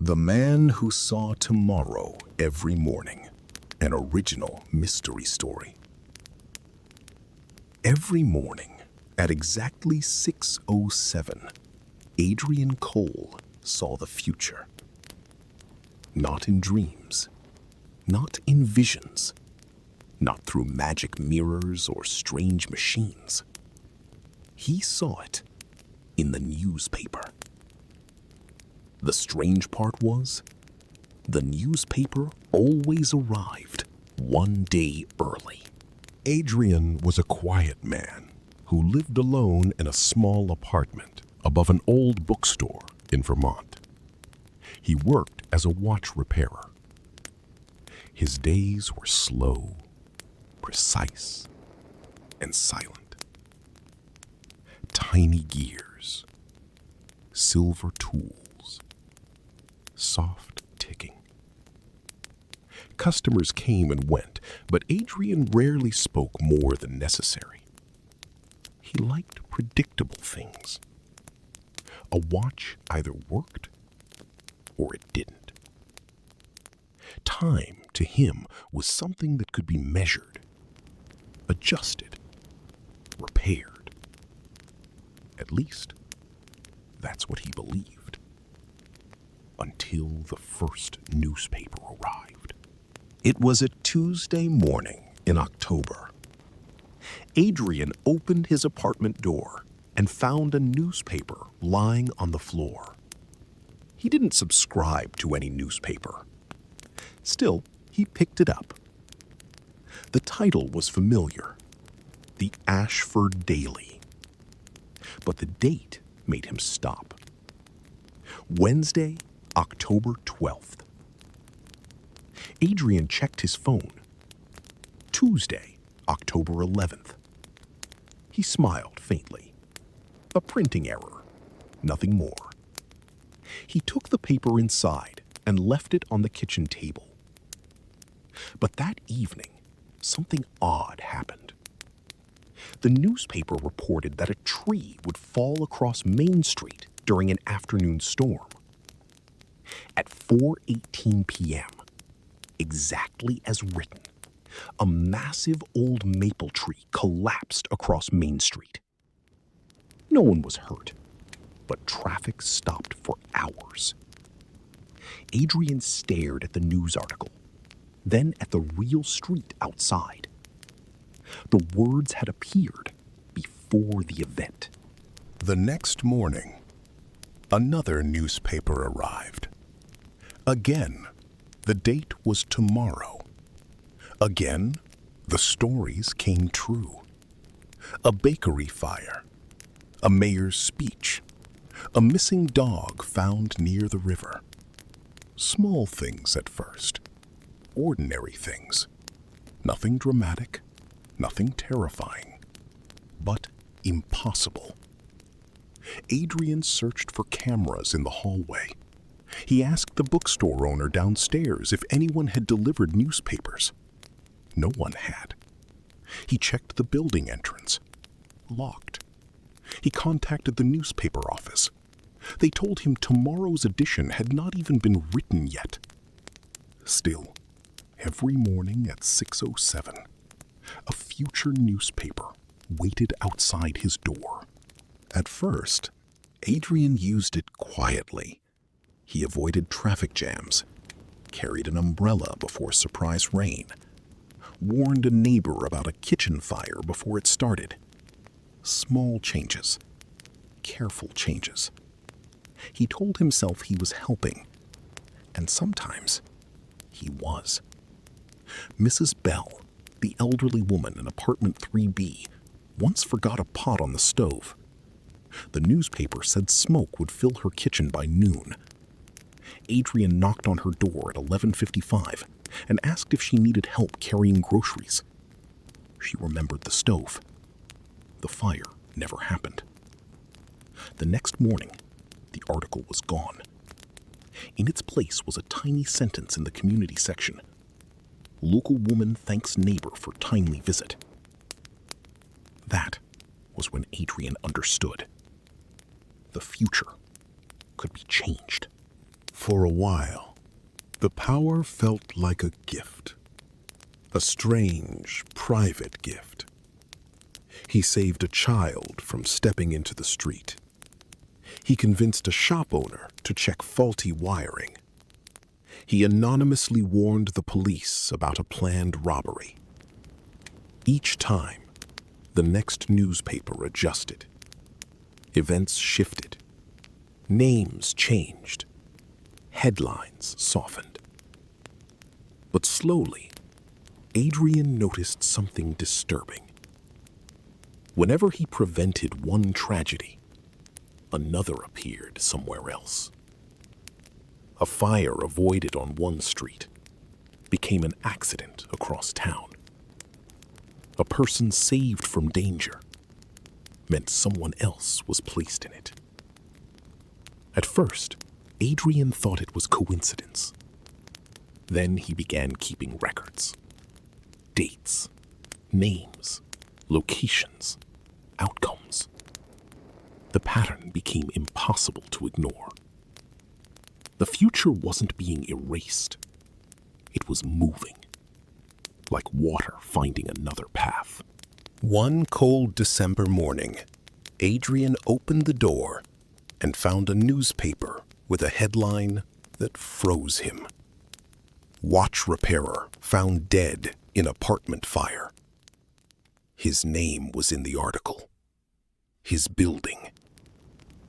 The Man Who Saw Tomorrow Every Morning, an original mystery story. Every morning at exactly 6:07, Adrian Cole saw the future. Not in dreams, not in visions, not through magic mirrors or strange machines. He saw it in the newspaper. The strange part was, the newspaper always arrived one day early. Adrian was a quiet man who lived alone in a small apartment above an old bookstore in Vermont. He worked as a watch repairer. His days were slow, precise, and silent. Tiny gears, silver tools, soft ticking. Customers came and went, but Adrian rarely spoke more than necessary. He liked predictable things. A watch either worked or it didn't. Time, to him, was something that could be measured, adjusted, repaired. At least, that's what he believed. Until the first newspaper arrived. It was a Tuesday morning in October. Adrian opened his apartment door and found a newspaper lying on the floor. He didn't subscribe to any newspaper. Still, he picked it up. The title was familiar, the Ashford Daily. But the date made him stop. Wednesday, October 12th. Adrian checked his phone. Tuesday, October 11th. He smiled faintly. A printing error, nothing more. He took the paper inside and left it on the kitchen table. But that evening, something odd happened. The newspaper reported that a tree would fall across Main Street during an afternoon storm. At 4:18 p.m., exactly as written, a massive old maple tree collapsed across Main Street. No one was hurt, but traffic stopped for hours. Adrian stared at the news article, then at the real street outside. The words had appeared before the event. The next morning, another newspaper arrived. Again, the date was tomorrow. Again, the stories came true. A bakery fire, a mayor's speech, a missing dog found near the river. Small things at first, ordinary things. Nothing dramatic, nothing terrifying, but impossible. Adrian searched for cameras in the hallway. He asked the bookstore owner downstairs if anyone had delivered newspapers. No one had. He checked the building entrance. Locked. He contacted the newspaper office. They told him tomorrow's edition had not even been written yet. Still, every morning at 6:07, a future newspaper waited outside his door. At first, Adrian used it quietly. He avoided traffic jams, carried an umbrella before surprise rain, warned a neighbor about a kitchen fire before it started. Small changes, careful changes. He told himself he was helping, and sometimes he was. Mrs. Bell, the elderly woman in apartment 3B, once forgot a pot on the stove. The newspaper said smoke would fill her kitchen by noon. Adrian knocked on her door at 11:55 and asked if she needed help carrying groceries. She remembered the stove. The fire never happened. The next morning, the article was gone. In its place was a tiny sentence in the community section. Local woman thanks neighbor for timely visit. That was when Adrian understood. The future could be changed. For a while, the power felt like a gift. A strange, private gift. He saved a child from stepping into the street. He convinced a shop owner to check faulty wiring. He anonymously warned the police about a planned robbery. Each time, the next newspaper adjusted. Events shifted. Names changed. Headlines softened. But slowly, Adrian noticed something disturbing. Whenever he prevented one tragedy, another appeared somewhere else. A fire avoided on one street became an accident across town. A person saved from danger meant someone else was placed in it. At first, Adrian thought it was coincidence. Then he began keeping records. Dates, names, locations, outcomes. The pattern became impossible to ignore. The future wasn't being erased. It was moving, like water finding another path. One cold December morning, Adrian opened the door and found a newspaper with a headline that froze him. Watch repairer found dead in apartment fire. His name was in the article. His building.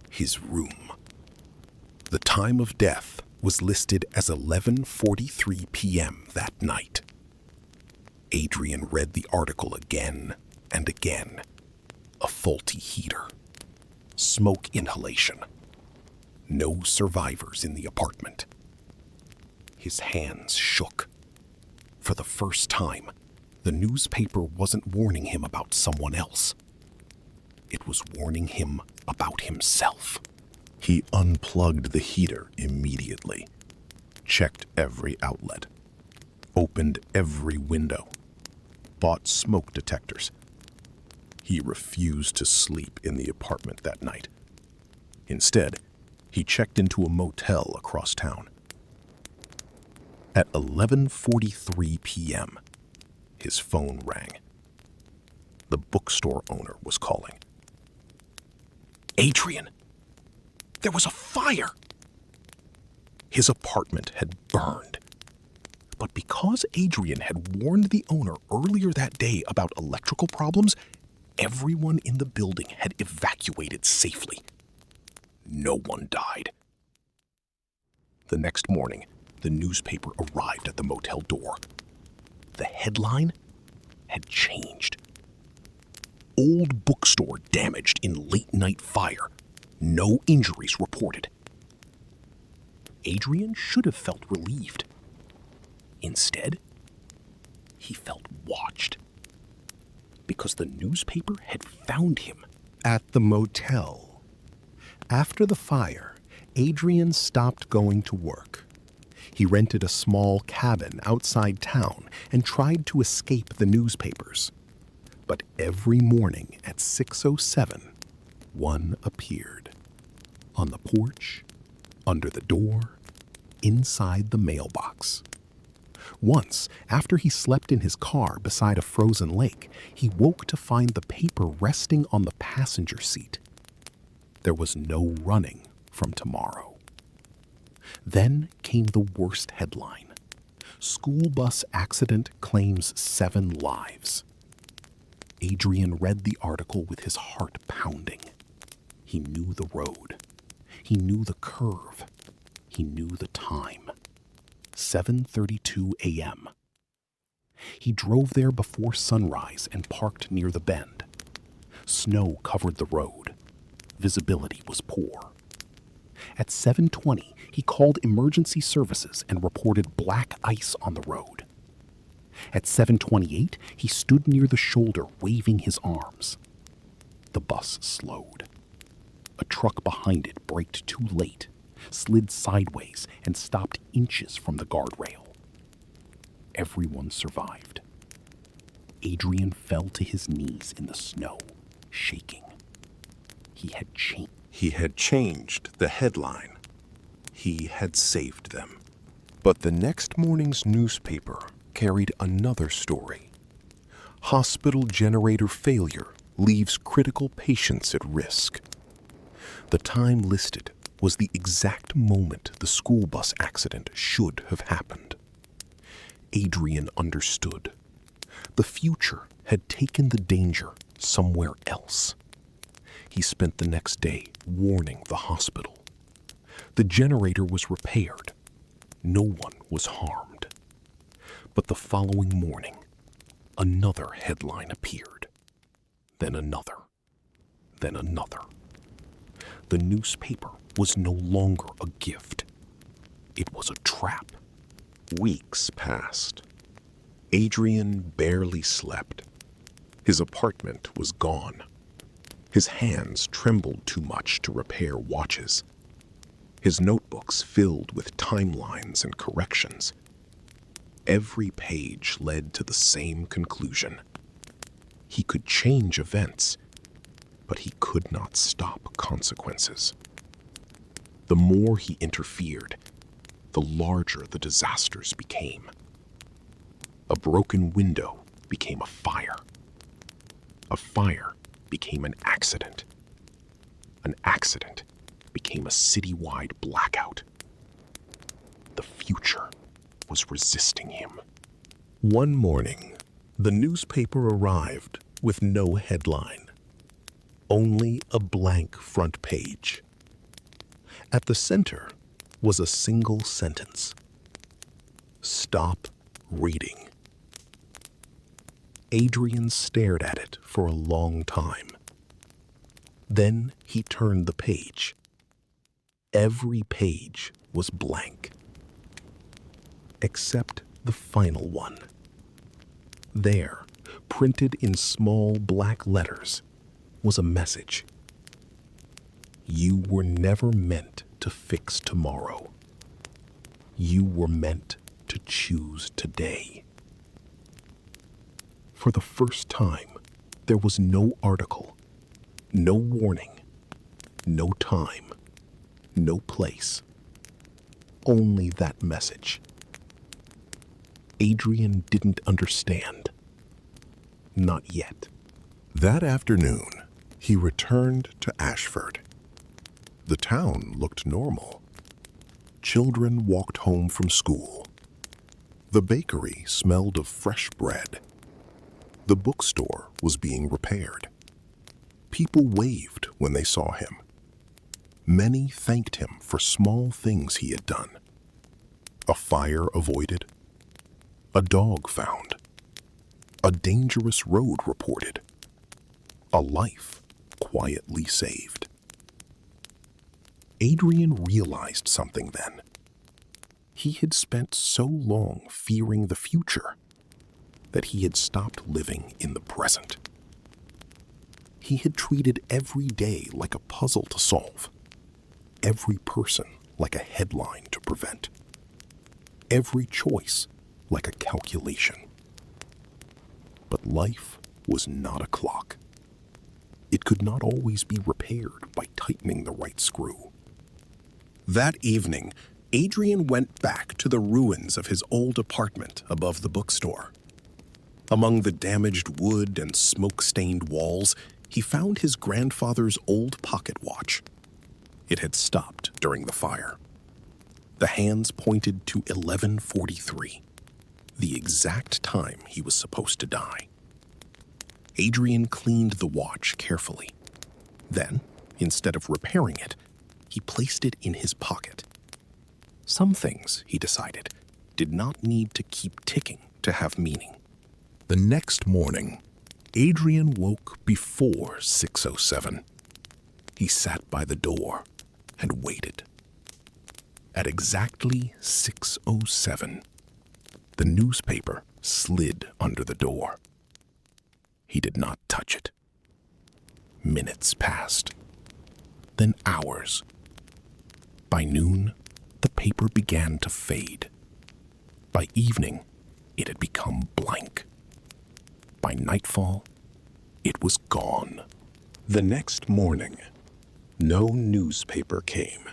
His room. The time of death was listed as 11:43 p.m. that night. Adrian read the article again and again. A faulty heater. Smoke inhalation. No survivors in the apartment. His hands shook. For the first time, the newspaper wasn't warning him about someone else. It was warning him about himself. He unplugged the heater immediately, checked every outlet, opened every window, bought smoke detectors. He refused to sleep in the apartment that night. Instead, he checked into a motel across town. At 11:43 p.m., his phone rang. The bookstore owner was calling. Adrian, there was a fire! His apartment had burned. But because Adrian had warned the owner earlier that day about electrical problems, everyone in the building had evacuated safely. No one died. The next morning, the newspaper arrived at the motel door. The headline had changed. Old bookstore damaged in late-night fire. No injuries reported. Adrian should have felt relieved. Instead, he felt watched. Because the newspaper had found him at the motel. After the fire, Adrian stopped going to work. He rented a small cabin outside town and tried to escape the newspapers. But every morning at 6:07, one appeared. On the porch, under the door, inside the mailbox. Once, after he slept in his car beside a frozen lake, he woke to find the paper resting on the passenger seat. There was no running from tomorrow. Then came the worst headline. School bus accident claims 7 lives. Adrian read the article with his heart pounding. He knew the road. He knew the curve. He knew the time. 7:32 a.m. He drove there before sunrise and parked near the bend. Snow covered the road. Visibility was poor. At 7:20, he called emergency services and reported black ice on the road. At 7:28, he stood near the shoulder waving his arms. The bus slowed. A truck behind it braked too late, slid sideways, and stopped inches from the guardrail. Everyone survived. Adrian fell to his knees in the snow, shaking. He had changed the headline. He had saved them. But the next morning's newspaper carried another story. Hospital generator failure leaves critical patients at risk. The time listed was the exact moment the school bus accident should have happened. Adrian understood. The future had taken the danger somewhere else. He spent the next day warning the hospital. The generator was repaired. No one was harmed. But the following morning, another headline appeared. Then another. Then another. The newspaper was no longer a gift. It was a trap. Weeks passed. Adrian barely slept. His apartment was gone. His hands trembled too much to repair watches. His notebooks filled with timelines and corrections. Every page led to the same conclusion. He could change events, but he could not stop consequences. The more he interfered, the larger the disasters became. A broken window became a fire. A fire became an accident. An accident became a citywide blackout. The future was resisting him. One morning, the newspaper arrived with no headline, only a blank front page. At the center was a single sentence: "Stop reading." Adrian stared at it for a long time. Then he turned the page. Every page was blank, except the final one. There, printed in small black letters, was a message. You were never meant to fix tomorrow. You were meant to choose today. For the first time, there was no article, no warning, no time, no place. Only that message. Adrian didn't understand. Not yet. That afternoon, he returned to Ashford. The town looked normal. Children walked home from school. The bakery smelled of fresh bread. The bookstore was being repaired. People waved when they saw him. Many thanked him for small things he had done. A fire avoided. A dog found. A dangerous road reported. A life quietly saved. Adrian realized something then. He had spent so long fearing the future that he had stopped living in the present. He had treated every day like a puzzle to solve, every person like a headline to prevent, every choice like a calculation. But life was not a clock. It could not always be repaired by tightening the right screw. That evening, Adrian went back to the ruins of his old apartment above the bookstore. Among the damaged wood and smoke-stained walls, he found his grandfather's old pocket watch. It had stopped during the fire. The hands pointed to 11:43, the exact time he was supposed to die. Adrian cleaned the watch carefully. Then, instead of repairing it, he placed it in his pocket. Some things, he decided, did not need to keep ticking to have meaning. The next morning, Adrian woke before 6:07. He sat by the door and waited. At exactly 6:07, the newspaper slid under the door. He did not touch it. Minutes passed, then hours. By noon, the paper began to fade. By evening, it had become blank. By nightfall, it was gone. The next morning, no newspaper came.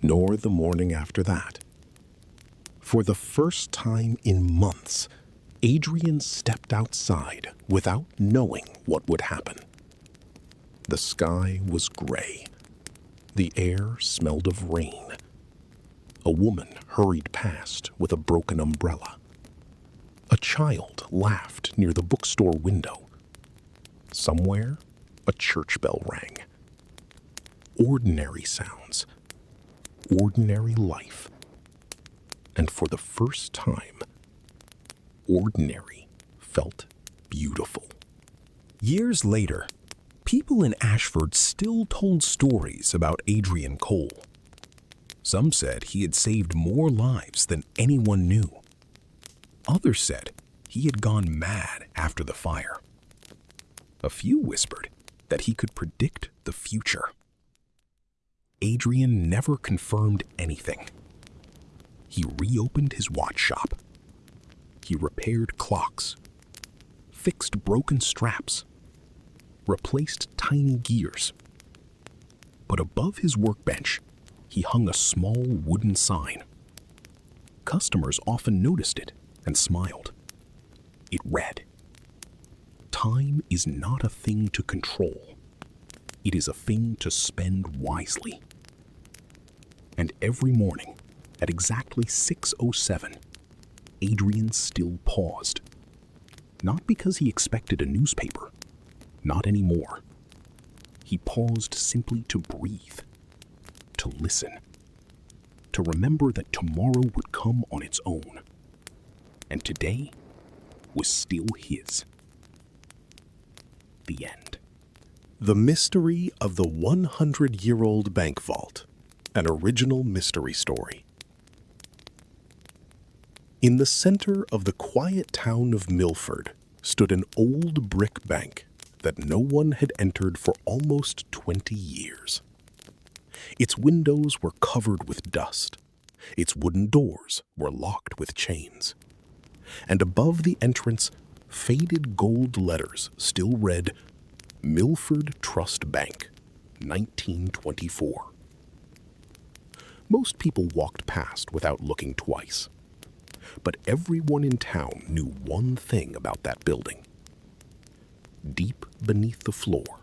nor the morning after that. For the first time in months, Adrian stepped outside without knowing what would happen. The sky was gray. The air smelled of rain. A woman hurried past with a broken umbrella. A child laughed near the bookstore window. Somewhere, a church bell rang. Ordinary sounds, ordinary life. And for the first time, ordinary felt beautiful. Years later, people in Ashford still told stories about Adrian Cole. Some said he had saved more lives than anyone knew. Others said he had gone mad after the fire. A few whispered that he could predict the future. Adrian never confirmed anything. He reopened his watch shop. He repaired clocks, fixed broken straps, replaced tiny gears. But above his workbench, he hung a small wooden sign. Customers often noticed it and smiled. It read, "Time is not a thing to control. It is a thing to spend wisely." And every morning, at exactly 6:07, Adrian still paused. Not because he expected a newspaper, not anymore. He paused simply to breathe, to listen, to remember that tomorrow would come on its own. And today was still his. The end. The Mystery of the 100-Year-Old Bank Vault, an original mystery story. In the center of the quiet town of Milford stood an old brick bank that no one had entered for almost 20 years. Its windows were covered with dust. Its wooden doors were locked with chains. And above the entrance, faded gold letters still read, "Milford Trust Bank, 1924. Most people walked past without looking twice. But everyone in town knew one thing about that building. Deep beneath the floor,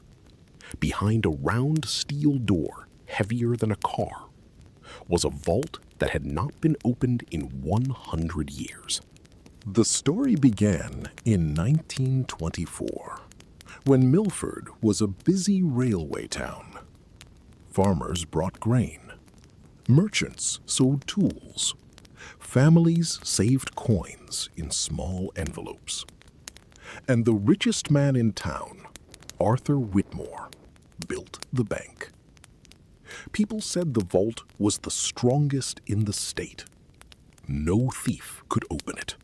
behind a round steel door heavier than a car, was a vault that had not been opened in 100 years. The story began in 1924, when Milford was a busy railway town. Farmers brought grain. Merchants sold tools. Families saved coins in small envelopes. And the richest man in town, Arthur Whitmore, built the bank. People said the vault was the strongest in the state. No thief could open it.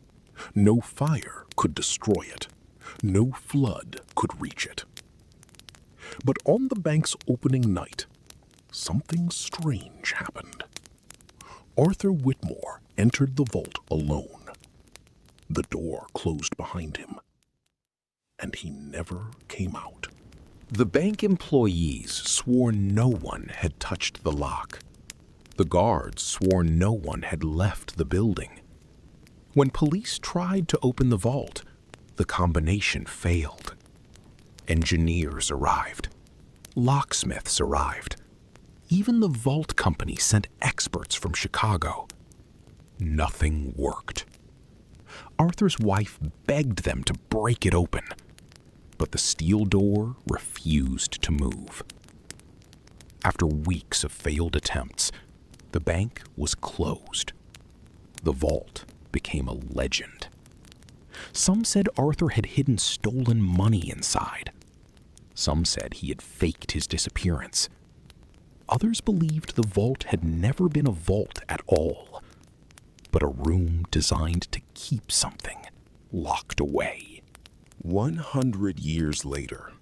No fire could destroy it. No flood could reach it. But on the bank's opening night, something strange happened. Arthur Whitmore entered the vault alone. The door closed behind him, and he never came out. The bank employees swore no one had touched the lock. The guards swore no one had left the building. When police tried to open the vault, the combination failed. Engineers arrived. Locksmiths arrived. Even the vault company sent experts from Chicago. Nothing worked. Arthur's wife begged them to break it open, but the steel door refused to move. After weeks of failed attempts, the bank was closed. The vault became a legend. Some said Arthur had hidden stolen money inside. Some said he had faked his disappearance. Others believed the vault had never been a vault at all, but a room designed to keep something locked away. 100 years later,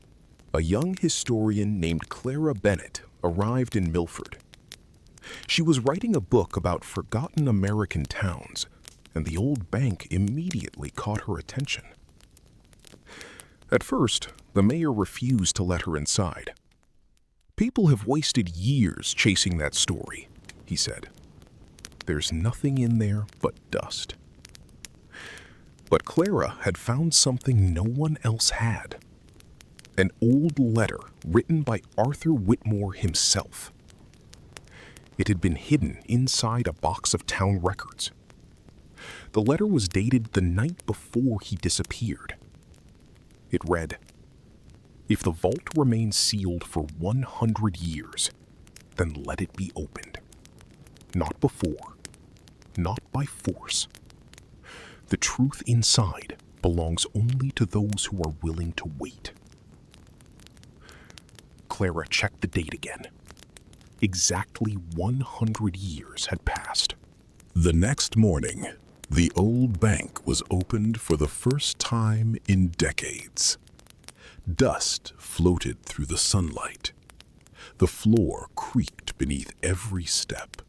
a young historian named Clara Bennett arrived in Milford. She was writing a book about forgotten American towns, and the old bank immediately caught her attention. At first, the mayor refused to let her inside. People have wasted years chasing that story, he said. There's nothing in there but dust. But Clara had found something no one else had. An old letter written by Arthur Whitmore himself. It had been hidden inside a box of town records. The letter was dated the night before he disappeared. It read, "If the vault remains sealed for 100 years, then let it be opened. Not before, not by force. The truth inside belongs only to those who are willing to wait." Clara checked the date again. Exactly 100 years had passed. The next morning, the old bank was opened for the first time in decades. Dust floated through the sunlight. The floor creaked beneath every step.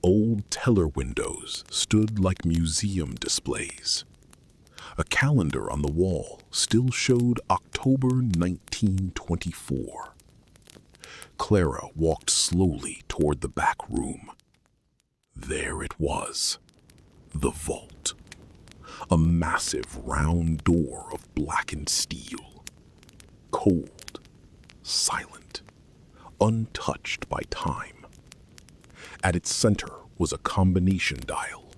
Old teller windows stood like museum displays. A calendar on the wall still showed October 1924. Clara walked slowly toward the back room. There it was, the vault. A massive round door of blackened steel. Cold, silent, untouched by time. At its center was a combination dial.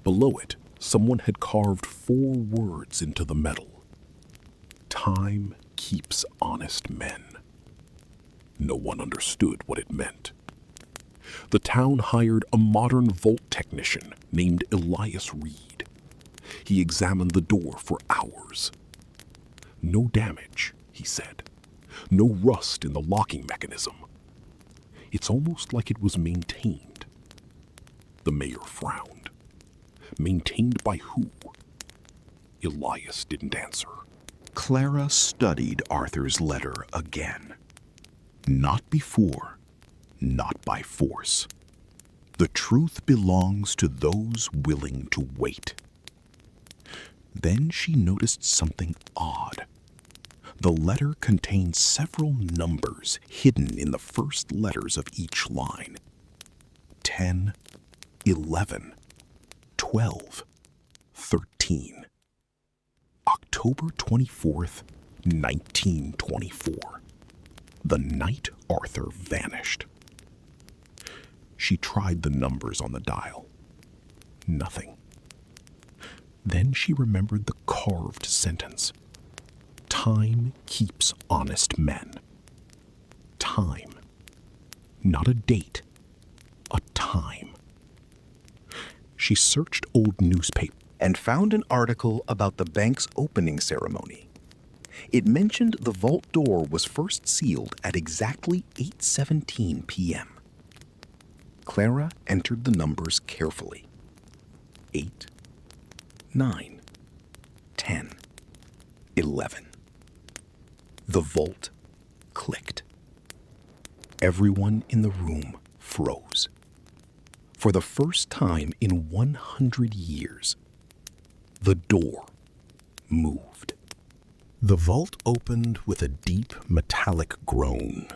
Below it, someone had carved 4 words into the metal. Time keeps honest men. No one understood what it meant. The town hired a modern vault technician named Elias Reed. He examined the door for hours. No damage, he said. No rust in the locking mechanism. It's almost like it was maintained. The mayor frowned. Maintained by who? Elias didn't answer. Clara studied Arthur's letter again. Not before, not by force. The truth belongs to those willing to wait. Then she noticed something odd. The letter contained several numbers hidden in the first letters of each line. 10, 11, 12, 13. October 24th, 1924. The night Arthur vanished. She tried the numbers on the dial. Nothing. Then she remembered the carved sentence. Time keeps honest men. Time. Not a date. A time. She searched old newspapers and found an article about the bank's opening ceremony. It mentioned the vault door was first sealed at exactly 8:17 p.m. Clara entered the numbers carefully. 8, 9, 10, 11. The vault clicked. Everyone in the room froze. For the first time in 100 years, the door moved. The vault opened with a deep metallic groan.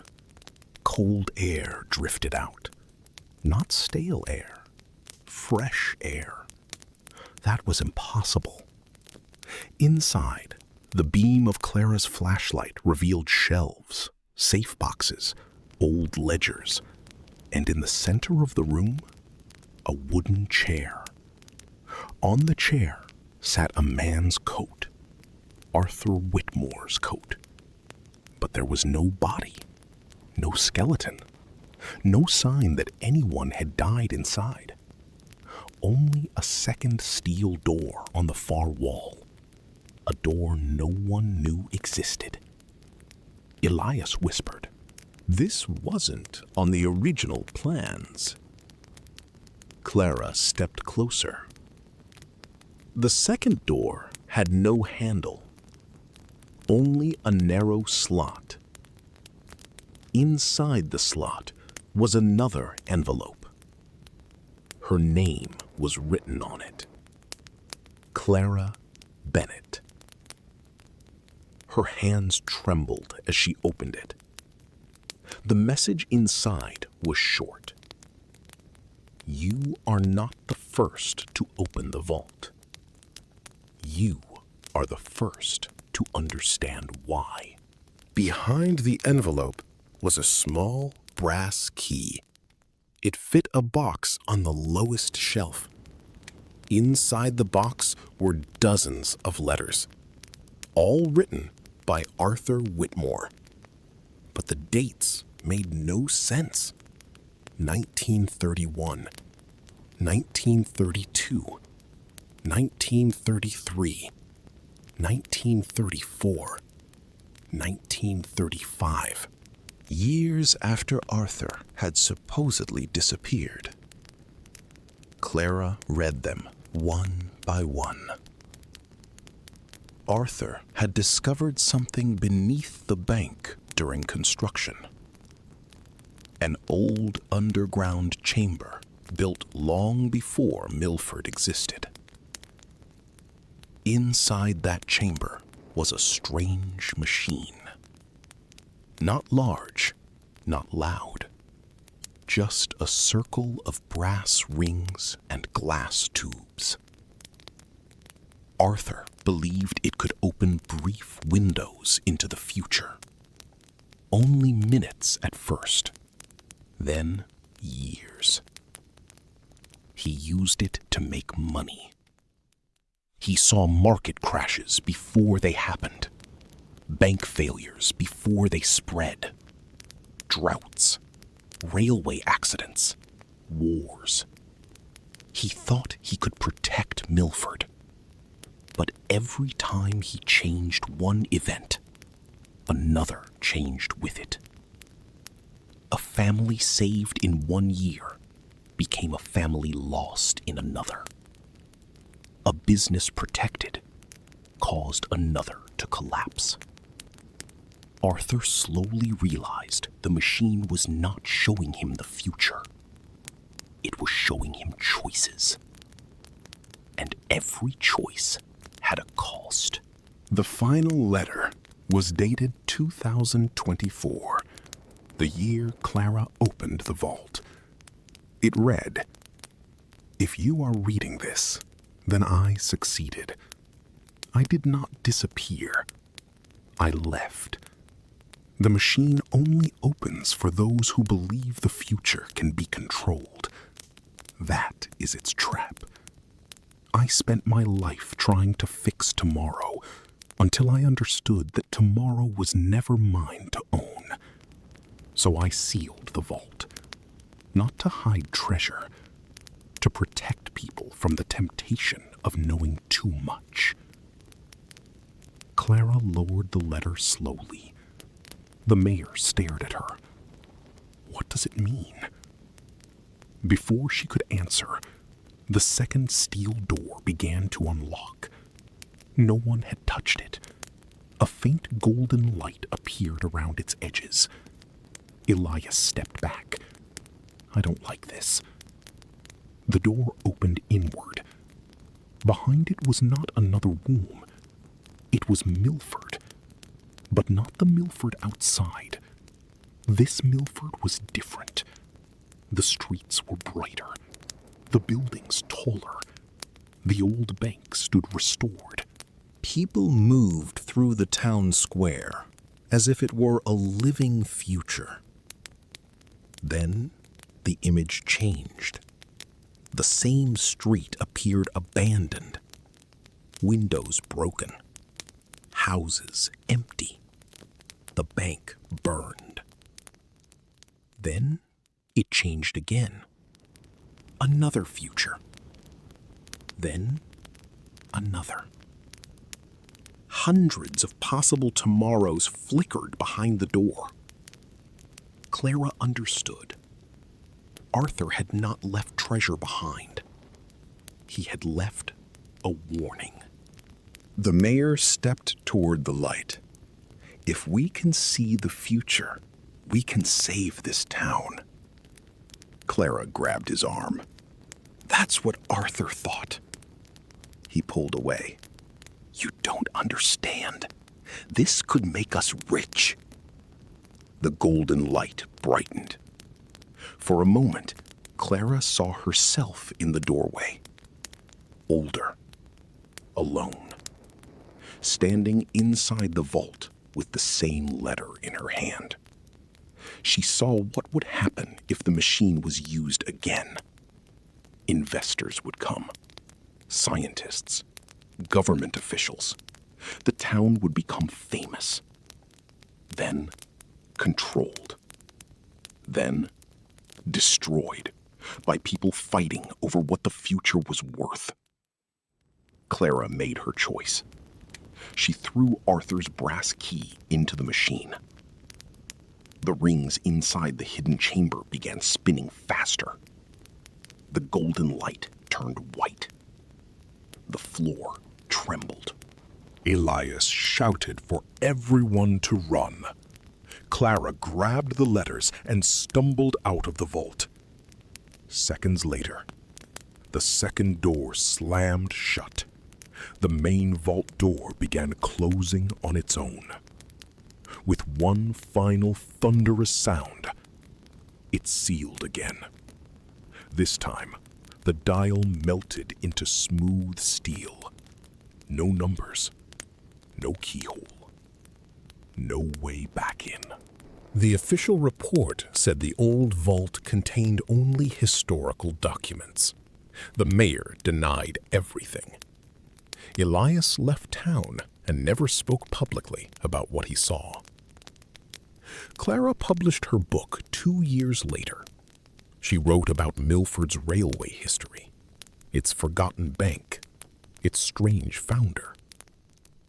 Cold air drifted out. Not stale air, fresh air. That was impossible. Inside, the beam of Clara's flashlight revealed shelves, safe boxes, old ledgers, and in the center of the room, a wooden chair. On the chair sat a man's coat, Arthur Whitmore's coat. But there was no body, no skeleton, no sign that anyone had died inside. Only a second steel door on the far wall, a door no one knew existed. Elias whispered, "This wasn't on the original plans." Clara stepped closer. The second door had no handle, only a narrow slot. Inside the slot was another envelope. Her name was written on it. Clara Bennett. Her hands trembled as she opened it. The message inside was short. You are not the first to open the vault. You are the first to understand why. Behind the envelope was a small brass key. It fit a box on the lowest shelf. Inside the box were dozens of letters, all written by Arthur Whitmore. But the dates made no sense. 1931, 1932, 1933, 1934, 1935. Years after Arthur had supposedly disappeared. Clara read them one by one. Arthur had discovered something beneath the bank during construction. An old underground chamber built long before Milford existed. Inside that chamber was a strange machine. Not large, not loud, just a circle of brass rings and glass tubes. Arthur believed it could open brief windows into the future. Only minutes at first, then years. He used it to make money. He saw market crashes before they happened, bank failures before they spread, droughts, railway accidents, wars. He thought he could protect Milford. But every time he changed one event, another changed with it. A family saved in 1 year became a family lost in another. A business protected caused another to collapse. Arthur slowly realized the machine was not showing him the future. It was showing him choices. And every choice had a cost. The final letter was dated 2024, the year Clara opened the vault. It read, "If you are reading this, then I succeeded. I did not disappear. I left. The machine only opens for those who believe the future can be controlled. That is its trap. I spent my life trying to fix tomorrow until I understood that tomorrow was never mine to own. So I sealed the vault, not to hide treasure, to protect people from the temptation of knowing too much." Clara lowered the letter slowly. The mayor stared at her. What does it mean? Before she could answer, the second steel door began to unlock. No one had touched it. A faint golden light appeared around its edges. Elias stepped back. "I don't like this." The door opened inward. Behind it was not another room. It was Milford, but not the Milford outside. This Milford was different. The streets were brighter, the buildings taller. The old bank stood restored. People moved through the town square as if it were a living future. Then the image changed. The same street appeared abandoned, windows broken, houses empty, the bank burned. Then it changed again. Another future. Then another. Hundreds of possible tomorrows flickered behind the door. Clara understood. Arthur had not left treasure behind. He had left a warning. The mayor stepped toward the light. "If we can see the future, we can save this town." Clara grabbed his arm. "That's what Arthur thought." He pulled away. "You don't understand. This could make us rich." The golden light brightened. For a moment, Clara saw herself in the doorway, older, alone, standing inside the vault with the same letter in her hand. She saw what would happen if the machine was used again. Investors would come, scientists, government officials. The town would become famous, then controlled, then destroyed by people fighting over what the future was worth. Clara made her choice. She threw Arthur's brass key into the machine. The rings inside the hidden chamber began spinning faster. The golden light turned white. The floor trembled. Elias shouted for everyone to run. Clara grabbed the letters and stumbled out of the vault. Seconds later, the second door slammed shut. The main vault door began closing on its own. With one final thunderous sound, it sealed again. This time, the dial melted into smooth steel. No numbers, no keyhole, no way back in. The official report said the old vault contained only historical documents. The mayor denied everything. Elias left town and never spoke publicly about what he saw. Clara published her book 2 years later. She wrote about Milford's railway history, its forgotten bank, its strange founder.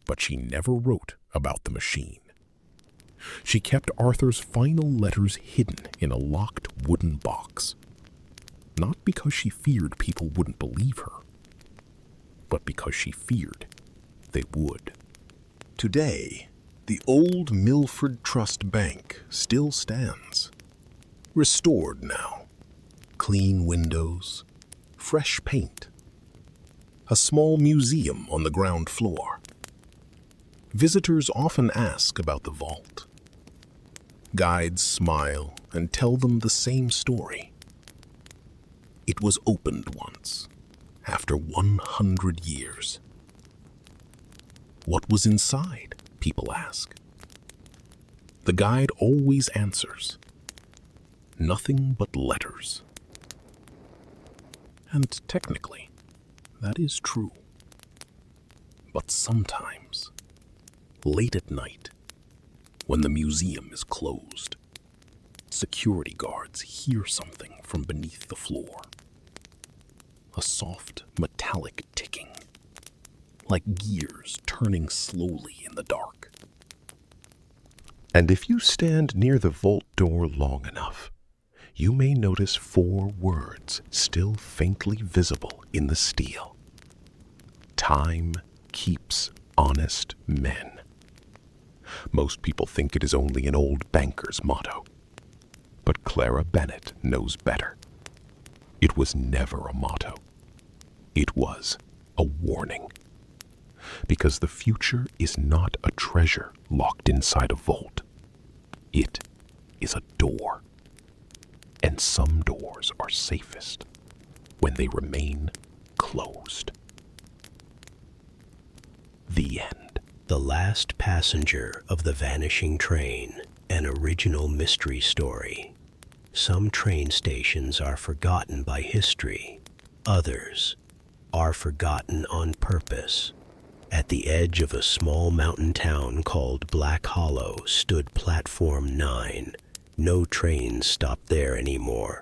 But she never wrote about the machine. She kept Arthur's final letters hidden in a locked wooden box, not because she feared people wouldn't believe her, but because she feared they would. Today, the old Milford Trust Bank still stands. Restored now. Clean windows, fresh paint. A small museum on the ground floor. Visitors often ask about the vault. Guides smile and tell them the same story. It was opened once, after 100 years. What was inside, people ask. The guide always answers, nothing but letters. And technically, that is true. But sometimes, late at night, when the museum is closed, security guards hear something from beneath the floor. A soft, metallic ticking, like gears turning slowly in the dark. And if you stand near the vault door long enough, you may notice 4 words still faintly visible in the steel. Time keeps honest men. Most people think it is only an old banker's motto. But Clara Bennett knows better. It was never a motto. It was a warning. Because the future is not a treasure locked inside a vault. It is a door. And some doors are safest when they remain closed. The end. The Last Passenger of the Vanishing Train, an original mystery story. Some train stations are forgotten by history. Others are forgotten on purpose. At the edge of a small mountain town called Black Hollow stood Platform 9. No trains stopped there anymore.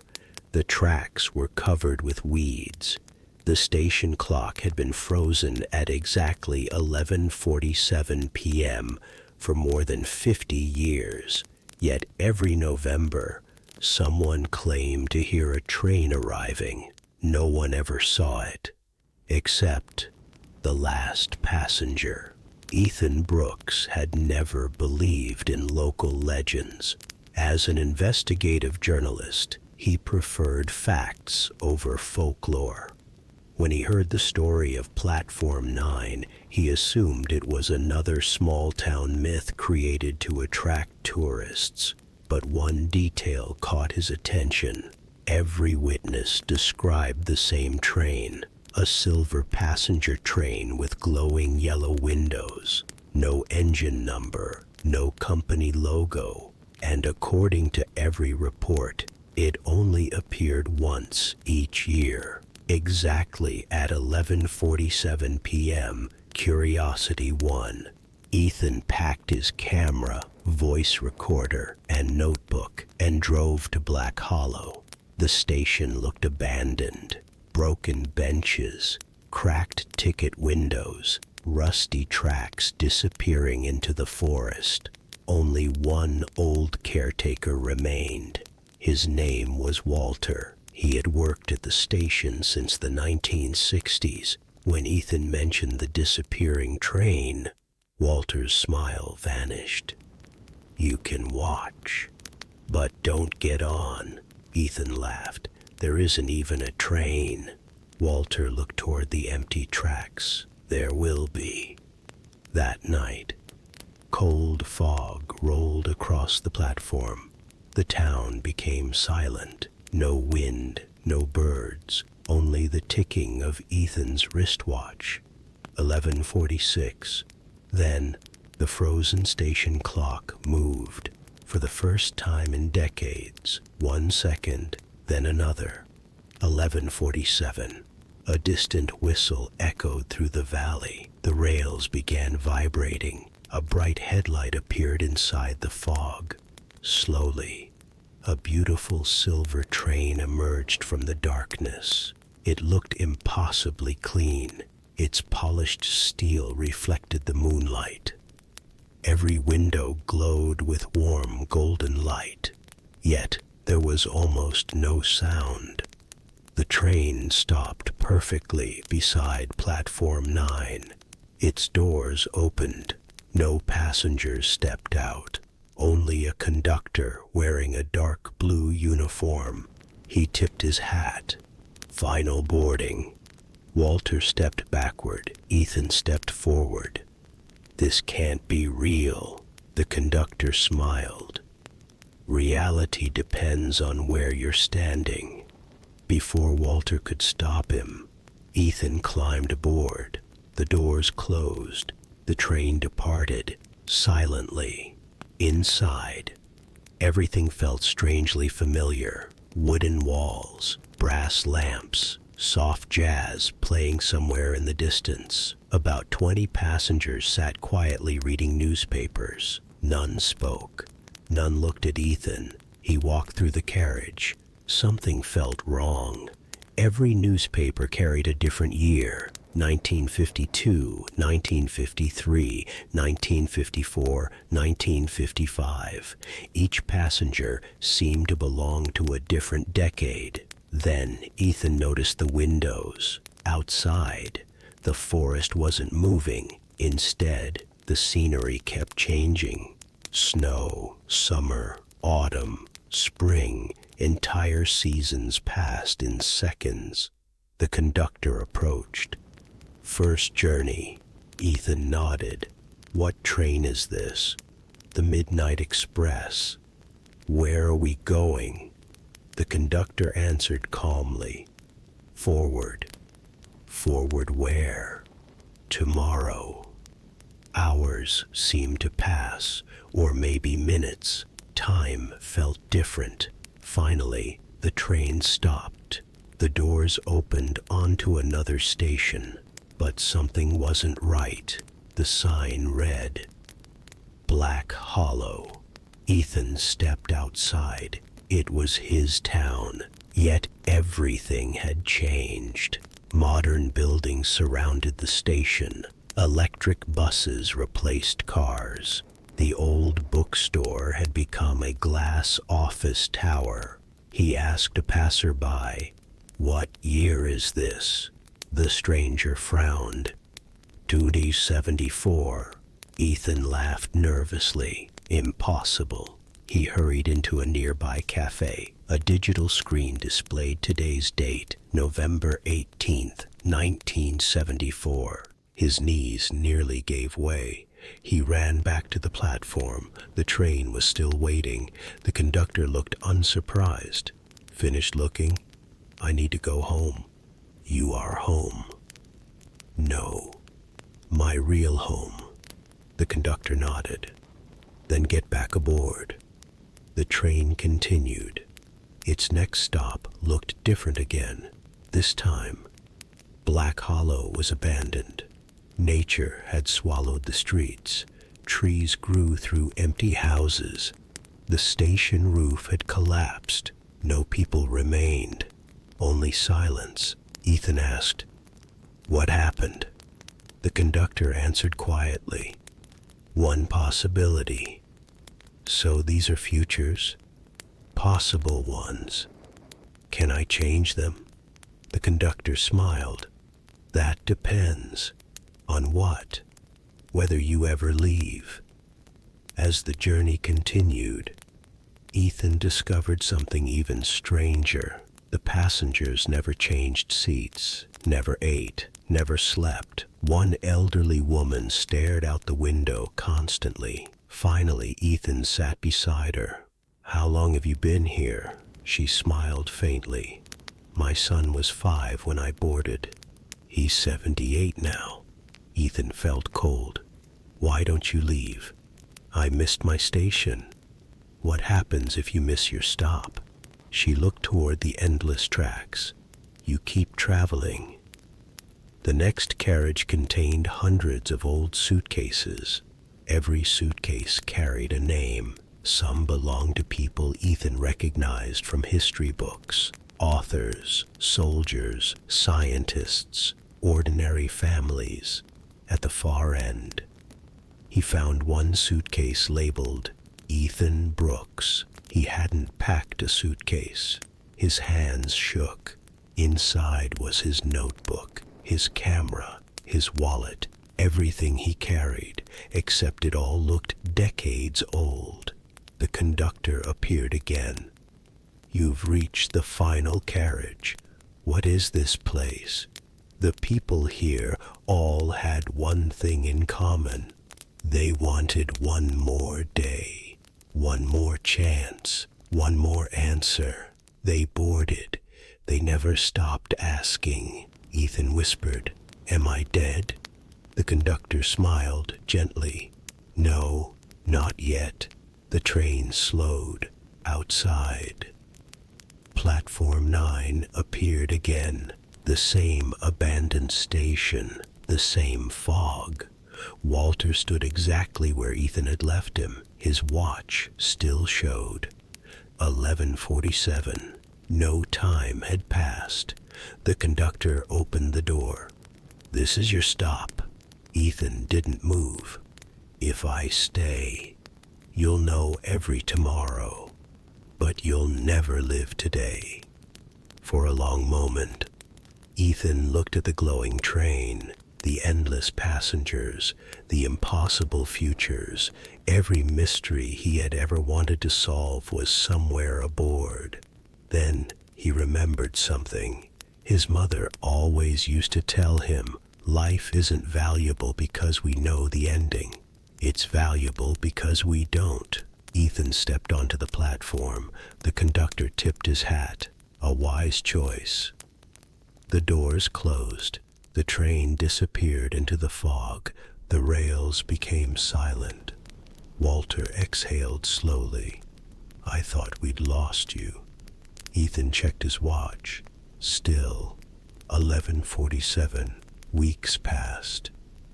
The tracks were covered with weeds. The station clock had been frozen at exactly 11:47 p.m. for more than 50 years. Yet every November, someone claimed to hear a train arriving. No one ever saw it, except the last passenger. Ethan Brooks had never believed in local legends. As an investigative journalist, he preferred facts over folklore. When he heard the story of Platform 9, he assumed it was another small-town myth created to attract tourists. But one detail caught his attention. Every witness described the same train, a silver passenger train with glowing yellow windows, no engine number, no company logo, and according to every report, it only appeared once each year. Exactly at 11:47 p.m., Curiosity 1. Ethan packed his camera, voice recorder, and notebook and drove to Black Hollow. The station looked abandoned. Broken benches, cracked ticket windows, rusty tracks disappearing into the forest. Only one old caretaker remained. His name was Walter. He had worked at the station since the 1960s. When Ethan mentioned the disappearing train, Walter's smile vanished. "You can watch, but don't get on," Ethan laughed. "There isn't even a train." Walter looked toward the empty tracks. "There will be." That night, cold fog rolled across the platform. The town became silent. No wind, no birds, only the ticking of Ethan's wristwatch. 11:46. Then, the frozen station clock moved. For the first time in decades, 1 second, then another. 11:47. A distant whistle echoed through the valley. The rails began vibrating. A bright headlight appeared inside the fog. Slowly, a beautiful silver train emerged from the darkness. It looked impossibly clean. Its polished steel reflected the moonlight. Every window glowed with warm golden light. Yet there was almost no sound. The train stopped perfectly beside Platform 9. Its doors opened. No passengers stepped out. Only a conductor wearing a dark blue uniform. He tipped his hat. Final boarding. Walter stepped backward. Ethan stepped forward. "This can't be real," the conductor smiled. "Reality depends on where you're standing." Before Walter could stop him, Ethan climbed aboard. The doors closed. The train departed, silently. Inside, everything felt strangely familiar. Wooden walls, brass lamps, soft jazz playing somewhere in the distance. About 20 passengers sat quietly reading newspapers. None spoke. None looked at Ethan. He walked through the carriage. Something felt wrong. Every newspaper carried a different year. 1952, 1953, 1954, 1955. Each passenger seemed to belong to a different decade. Then Ethan noticed the windows. Outside, the forest wasn't moving. Instead, the scenery kept changing. Snow, summer, autumn, spring, entire seasons passed in seconds. The conductor approached. "First journey." Ethan nodded. "What train is this?" "The Midnight Express." "Where are we going?" The conductor answered calmly. "Forward." "Forward where?" "Tomorrow." Hours seemed to pass, or maybe minutes. Time felt different. Finally, the train stopped. The doors opened onto another station, but something wasn't right. The sign read, "Black Hollow." Ethan stepped outside. It was his town, yet everything had changed. Modern buildings surrounded the station. Electric buses replaced cars. The old bookstore had become a glass office tower. He asked a passerby, "What year is this?" The stranger frowned. 2074. Ethan laughed nervously. Impossible. He hurried into a nearby cafe. A digital screen displayed today's date, November 18th, 1974. His knees nearly gave way. He ran back to the platform. The train was still waiting. The conductor looked unsurprised. Finished looking? I need to go home. You are home. No, my real home. The conductor nodded. Then get back aboard. The train continued. Its next stop looked different again. This time, Black Hollow was abandoned. Nature had swallowed the streets. Trees grew through empty houses. The station roof had collapsed. No people remained. Only silence. Ethan asked, "What happened?" The conductor answered quietly, "One possibility." "So these are futures? Possible ones. Can I change them?" The conductor smiled. "That depends. On what? Whether you ever leave." As the journey continued, Ethan discovered something even stranger. The passengers never changed seats, never ate, never slept. One elderly woman stared out the window constantly. Finally, Ethan sat beside her. "How long have you been here?" She smiled faintly. "My son was 5 when I boarded. He's 78 now." Ethan felt cold. "Why don't you leave?" "I missed my station." "What happens if you miss your stop?" She looked toward the endless tracks. "You keep traveling." The next carriage contained hundreds of old suitcases. Every suitcase carried a name. Some belonged to people Ethan recognized from history books. Authors, soldiers, scientists, ordinary families. At the far end, he found one suitcase labeled Ethan Brooks. He hadn't packed a suitcase. His hands shook. Inside was his notebook, his camera, his wallet, everything he carried, except it all looked decades old. The conductor appeared again. "You've reached the final carriage. What is this place?" The people here all had one thing in common. They wanted one more day, one more chance, one more answer. They boarded. They never stopped asking. Ethan whispered, "Am I dead?" The conductor smiled gently. "No, not yet." The train slowed. Outside, Platform 9 appeared again. The same abandoned station, the same fog. Walter stood exactly where Ethan had left him. His watch still showed 11:47. No time had passed. The conductor opened the door. "This is your stop." Ethan didn't move. "If I stay, you'll know every tomorrow, but you'll never live today." For a long moment, Ethan looked at the glowing train, the endless passengers, the impossible futures. Every mystery he had ever wanted to solve was somewhere aboard. Then he remembered something. His mother always used to tell him, "Life isn't valuable because we know the ending. It's valuable because we don't." Ethan stepped onto the platform. The conductor tipped his hat. A wise choice. The doors closed. The train disappeared into the fog. The rails became silent. Walter exhaled slowly. "I thought we'd lost you." Ethan checked his watch. Still 11:47. Weeks passed.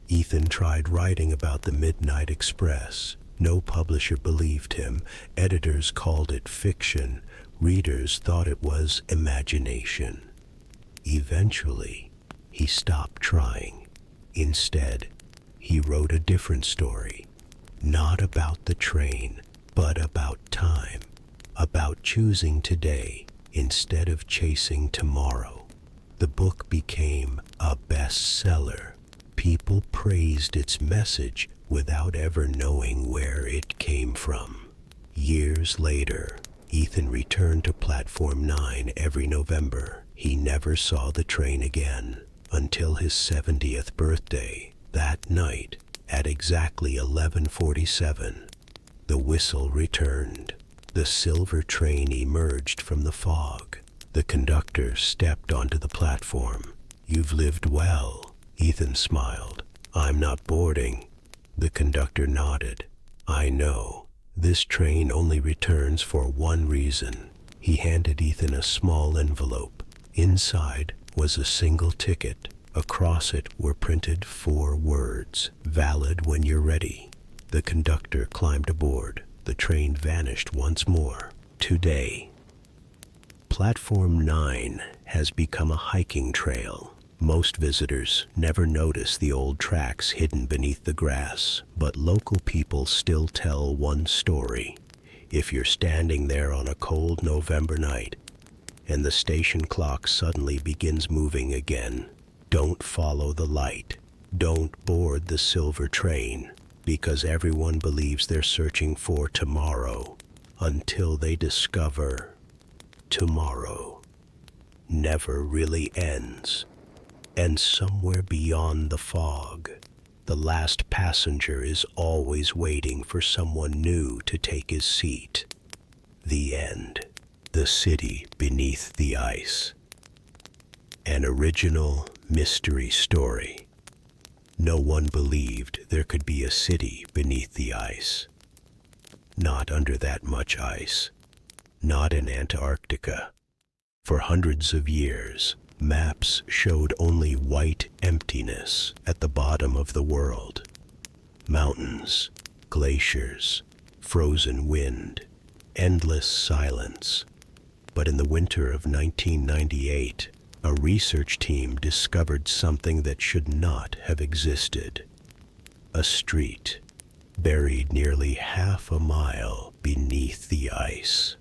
Ethan tried writing about the Midnight Express. No publisher believed him. Editors called it fiction. Readers thought it was imagination. Eventually, he stopped trying. Instead, he wrote a different story. Not about the train, but about time. About choosing today instead of chasing tomorrow. The book became a bestseller. People praised its message without ever knowing where it came from. Years later, Ethan returned to Platform 9 every November. He never saw the train again until his 70th birthday. That night, at exactly 11:47, the whistle returned. The silver train emerged from the fog. The conductor stepped onto the platform. "You've lived well," Ethan smiled. "I'm not boarding." The conductor nodded. "I know. This train only returns for one reason." He handed Ethan a small envelope. Inside was a single ticket. Across it were printed 4 words, "Valid when you're ready." The conductor climbed aboard. The train vanished once more. Today. Platform 9 has become a hiking trail. Most visitors never notice the old tracks hidden beneath the grass, but local people still tell one story. If you're standing there on a cold November night and the station clock suddenly begins moving again, don't follow the light. Don't board the silver train, because everyone believes they're searching for tomorrow until they discover tomorrow never really ends. And somewhere beyond the fog, the last passenger is always waiting for someone new to take his seat. The end. The City Beneath the Ice. An original mystery story. No one believed there could be a city beneath the ice. Not under that much ice. Not in Antarctica. For hundreds of years, maps showed only white emptiness at the bottom of the world. Mountains, glaciers, frozen wind, endless silence. But in the winter of 1998, a research team discovered something that should not have existed. A street buried nearly half a mile beneath the ice.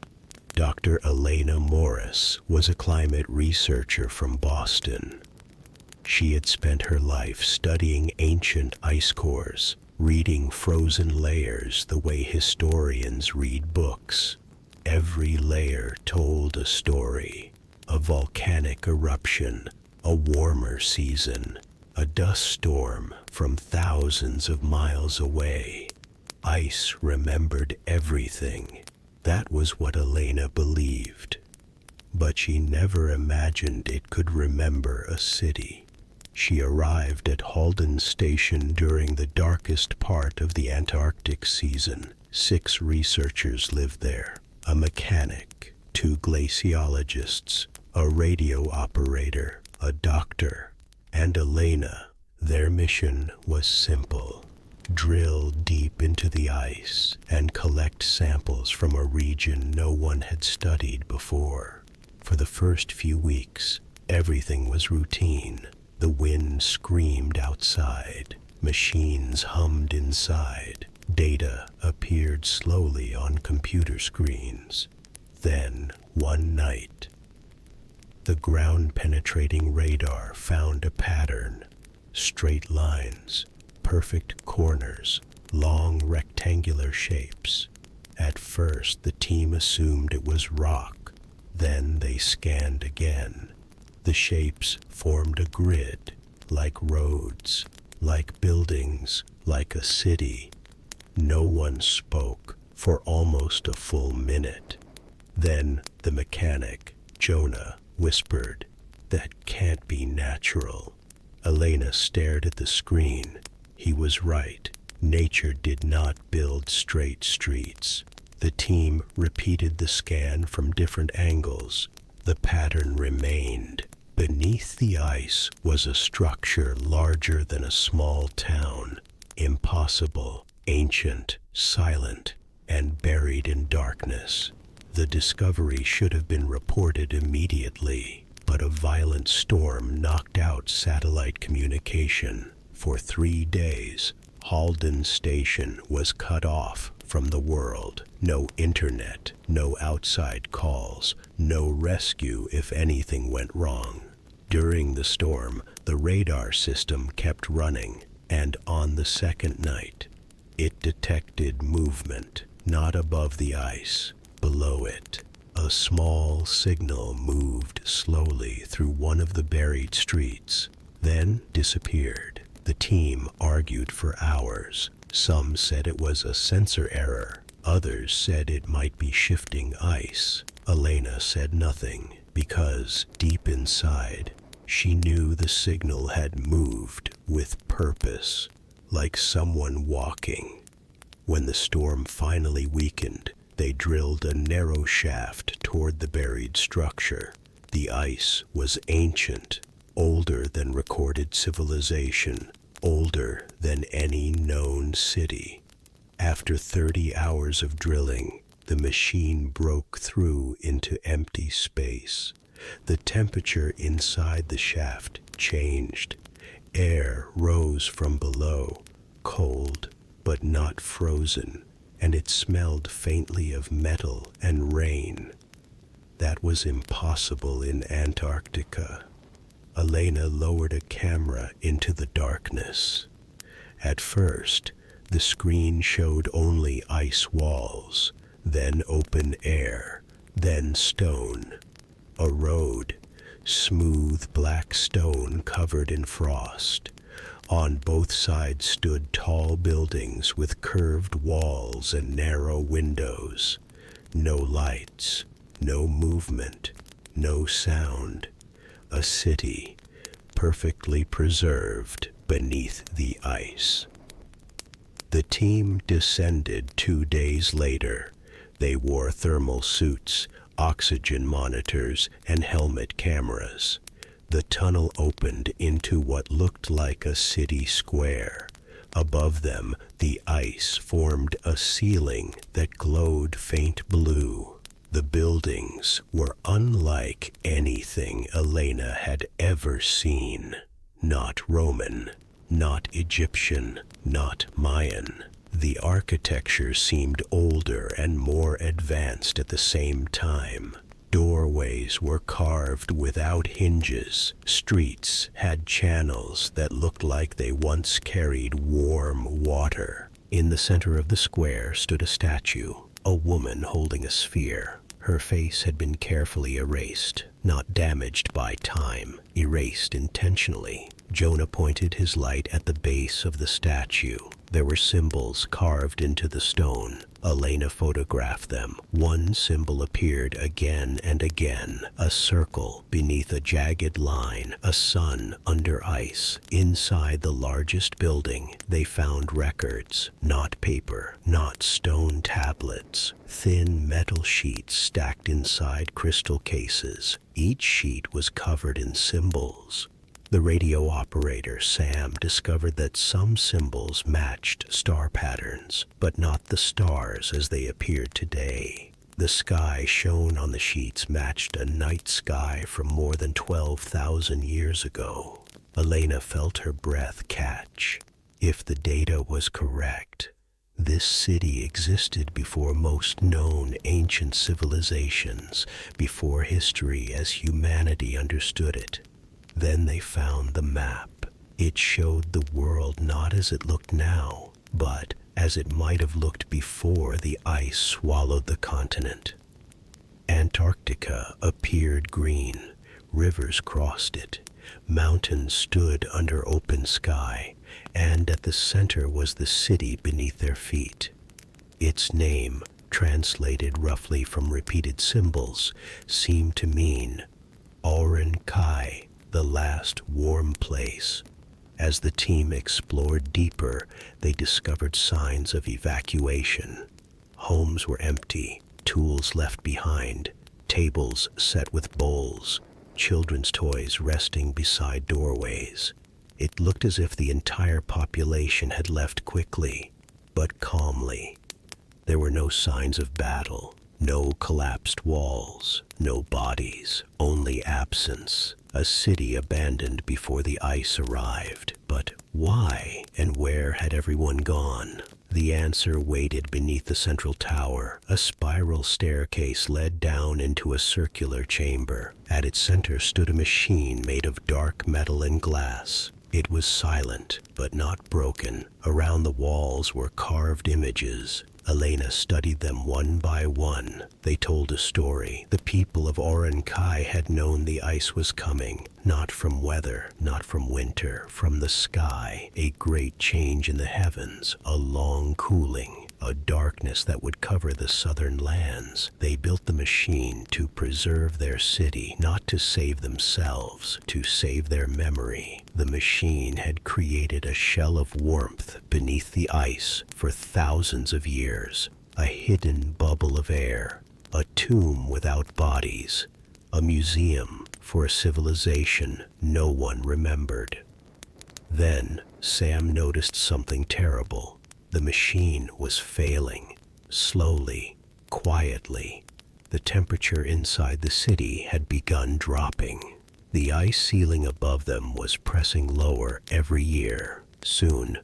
Dr. Elena Morris was a climate researcher from Boston. She had spent her life studying ancient ice cores, reading frozen layers the way historians read books. Every layer told a story. A volcanic eruption, a warmer season, a dust storm from thousands of miles away. Ice remembered everything. That was what Elena believed. But she never imagined it could remember a city. She arrived at Halden Station during the darkest part of the Antarctic season. 6 researchers lived there. A mechanic, 2 glaciologists, a radio operator, a doctor, and Elena. Their mission was simple: drill deep into the ice and collect samples from a region no one had studied before. For the first few weeks, everything was routine. The wind screamed outside, machines hummed inside, data appeared slowly on computer screens. Then, one night, the ground-penetrating radar found a pattern. Straight lines, perfect corners, long rectangular shapes. At first, the team assumed it was rock. Then they scanned again. The shapes formed a grid, like roads, like buildings, like a city. No one spoke for almost a full minute. Then the mechanic, Jonah, whispered, "That can't be natural." Elena stared at the screen. He was right. Nature did not build straight streets. The team repeated the scan from different angles. The pattern remained. Beneath the ice was a structure larger than a small town. Impossible, ancient, silent, and buried in darkness. The discovery should have been reported immediately, but a violent storm knocked out satellite communication. For 3 days, Halden Station was cut off from the world. No internet, no outside calls, no rescue if anything went wrong. During the storm, the radar system kept running, and on the second night, it detected movement, not above the ice, below it. A small signal moved slowly through one of the buried streets, then disappeared. The team argued for hours. Some said it was a sensor error. Others said it might be shifting ice. Elena said nothing because deep inside, she knew the signal had moved with purpose, like someone walking. When the storm finally weakened, they drilled a narrow shaft toward the buried structure. The ice was ancient, older than recorded civilization, older than any known city. After 30 hours of drilling, the machine broke through into empty space. The temperature inside the shaft changed. Air rose from below, cold but not frozen, and it smelled faintly of metal and rain. That was impossible in Antarctica. Elena lowered a camera into the darkness. At first, the screen showed only ice walls, then open air, then stone. A road, smooth black stone covered in frost. On both sides stood tall buildings with curved walls and narrow windows. No lights, no movement, no sound. A city, perfectly preserved beneath the ice. The team descended 2 days later. They wore thermal suits, oxygen monitors, and helmet cameras. The tunnel opened into what looked like a city square. Above them, the ice formed a ceiling that glowed faint blue. The buildings were unlike anything Elena had ever seen. Not Roman, not Egyptian, not Mayan. The architecture seemed older and more advanced at the same time. Doorways were carved without hinges. Streets had channels that looked like they once carried warm water. In the center of the square stood a statue, a woman holding a sphere. Her face had been carefully erased, not damaged by time, erased intentionally. Jonah pointed his light at the base of the statue. There were symbols carved into the stone. Elena photographed them. One symbol appeared again and again, a circle beneath a jagged line, a sun under ice. Inside the largest building, they found records, not paper, not stone tablets, thin metal sheets stacked inside crystal cases. Each sheet was covered in symbols. The radio operator, Sam, discovered that some symbols matched star patterns, but not the stars as they appeared today. The sky shown on the sheets matched a night sky from more than 12,000 years ago. Elena felt her breath catch. If the data was correct, this city existed before most known ancient civilizations, before history as humanity understood it. Then they found the map. It showed the world not as it looked now, but as it might have looked before the ice swallowed the continent. Antarctica appeared green. Rivers crossed it. Mountains stood under open sky, and at the center was the city beneath their feet. Its name, translated roughly from repeated symbols, seemed to mean Oren Kai, the last warm place. As the team explored deeper, they discovered signs of evacuation. Homes were empty, tools left behind, tables set with bowls, children's toys resting beside doorways. It looked as if the entire population had left quickly, but calmly. There were no signs of battle, no collapsed walls, no bodies, only absence. A city abandoned before the ice arrived. But why and where had everyone gone? The answer waited beneath the central tower. A spiral staircase led down into a circular chamber. At its center stood a machine made of dark metal and glass. It was silent, but not broken. Around the walls were carved images. Elena studied them one by one. They told a story. The people of Oren Kai had known the ice was coming, not from weather, not from winter, from the sky. A great change in the heavens, a long cooling. a darkness that would cover the southern lands. They built the machine to preserve their city, not to save themselves, to save their memory. The machine had created a shell of warmth beneath the ice for thousands of years, a hidden bubble of air, a tomb without bodies, a museum for a civilization no one remembered. Then Sam noticed something terrible. The machine was failing, slowly, quietly. The temperature inside the city had begun dropping. The ice ceiling above them was pressing lower every year. Soon,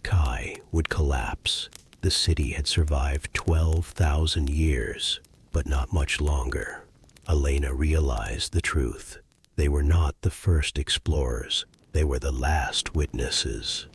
Kai would collapse. The city had survived 12,000 years, but not much longer. Elena realized the truth. They were not the first explorers. They were the last witnesses.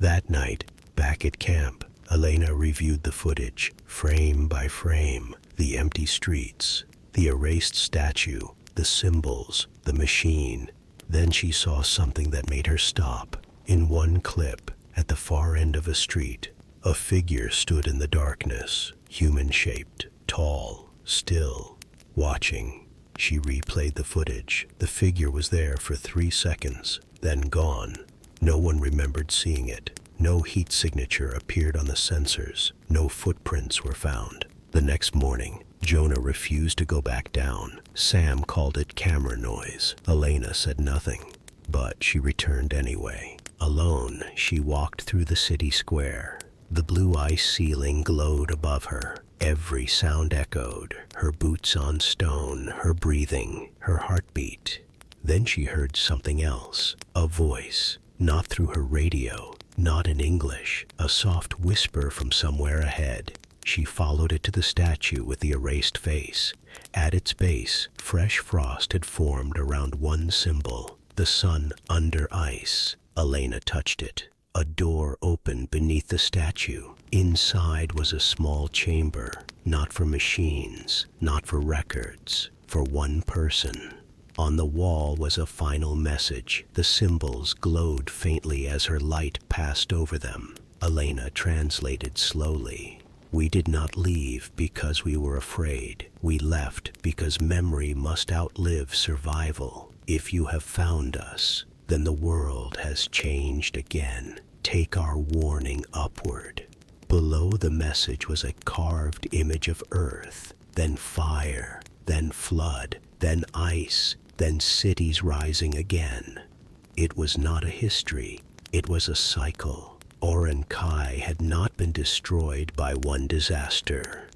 That night, back at camp, Elena reviewed the footage, frame by frame, the empty streets, the erased statue, the symbols, the machine. Then she saw something that made her stop. In one clip, at the far end of a street, a figure stood in the darkness, human-shaped, tall, still, watching. She replayed the footage. The figure was there for 3 seconds, then gone. No one remembered seeing it. No heat signature appeared on the sensors. No footprints were found. The next morning, Jonah refused to go back down. Sam called it camera noise. Elena said nothing, but she returned anyway. Alone, she walked through the city square. The blue ice ceiling glowed above her. Every sound echoed, her boots on stone, her breathing, her heartbeat. Then she heard something else, a voice, not through her radio, not in English, a soft whisper from somewhere ahead. She followed it to the statue with the erased face. At its base, fresh frost had formed around one symbol, the sun under ice. Elena touched it. A door opened beneath the statue. Inside was a small chamber, not for machines, not for records, for one person. On the wall was a final message. The symbols glowed faintly as her light passed over them. Elena translated slowly. We did not leave because we were afraid. We left because memory must outlive survival. If you have found us, then the world has changed again. Take our warning upward. Below the message was a carved image of Earth, then fire, then flood, then ice, then cities rising again. It was not a history, it was a cycle. Kai had not been destroyed by one disaster.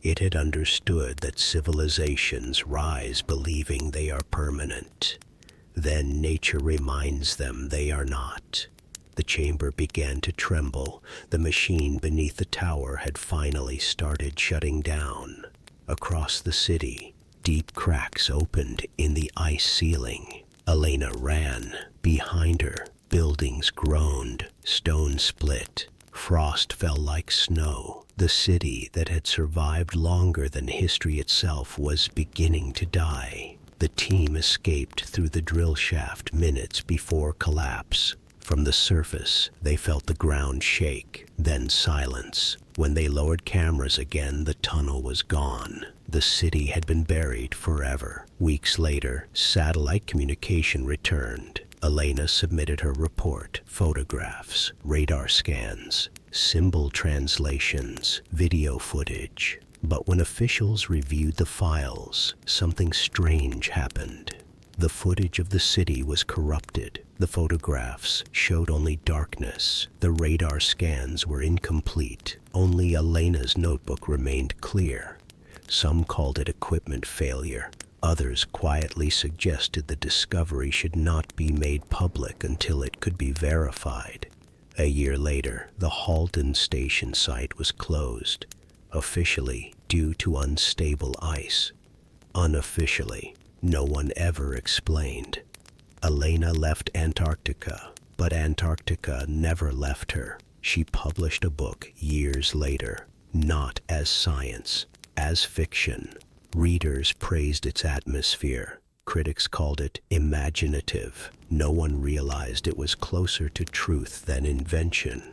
It had understood that civilizations rise believing they are permanent. Then nature reminds them they are not. The chamber began to tremble. The machine beneath the tower had finally started shutting down. Across the city, deep cracks opened in the ice ceiling. Elena ran. Behind her, buildings groaned, stone split. Frost fell like snow. The city that had survived longer than history itself was beginning to die. The team escaped through the drill shaft minutes before collapse. From the surface, they felt the ground shake, then silence. When they lowered cameras again, the tunnel was gone. The city had been buried forever. Weeks later, satellite communication returned. Elena submitted her report, photographs, radar scans, symbol translations, video footage. But when officials reviewed the files, something strange happened. The footage of the city was corrupted. The photographs showed only darkness. The radar scans were incomplete. Only Elena's notebook remained clear. Some called it equipment failure. Others quietly suggested the discovery should not be made public until it could be verified. A year later, the Halton station site was closed, officially due to unstable ice. Unofficially, no one ever explained. Elena left Antarctica, but Antarctica never left her. She published a book years later, not as science, as fiction. Readers praised its atmosphere. Critics called it imaginative. No one realized it was closer to truth than invention.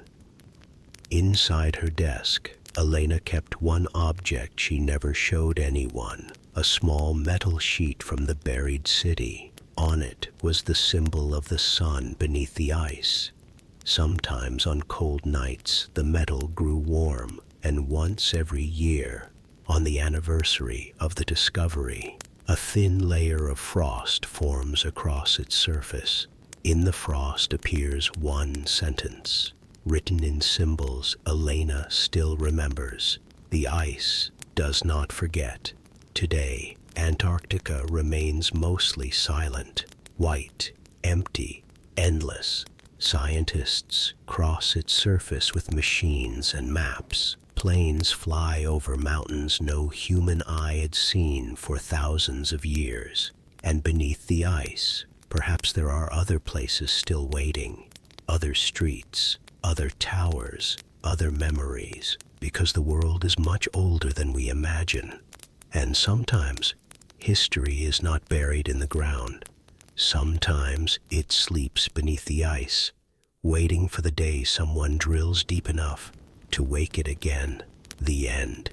Inside her desk, Elena kept one object she never showed anyone, a small metal sheet from the buried city. On it was the symbol of the sun beneath the ice. Sometimes on cold nights, the metal grew warm, and once every year, on the anniversary of the discovery, a thin layer of frost forms across its surface. In the frost appears one sentence, written in symbols Elena still remembers. The ice does not forget. Today, Antarctica remains mostly silent, white, empty, endless. Scientists cross its surface with machines and maps. Planes fly over mountains no human eye had seen for thousands of years. And beneath the ice, perhaps there are other places still waiting, other streets, other towers, other memories, because the world is much older than we imagine. And sometimes, history is not buried in the ground. Sometimes it sleeps beneath the ice, waiting for the day someone drills deep enough to wake it again. The end.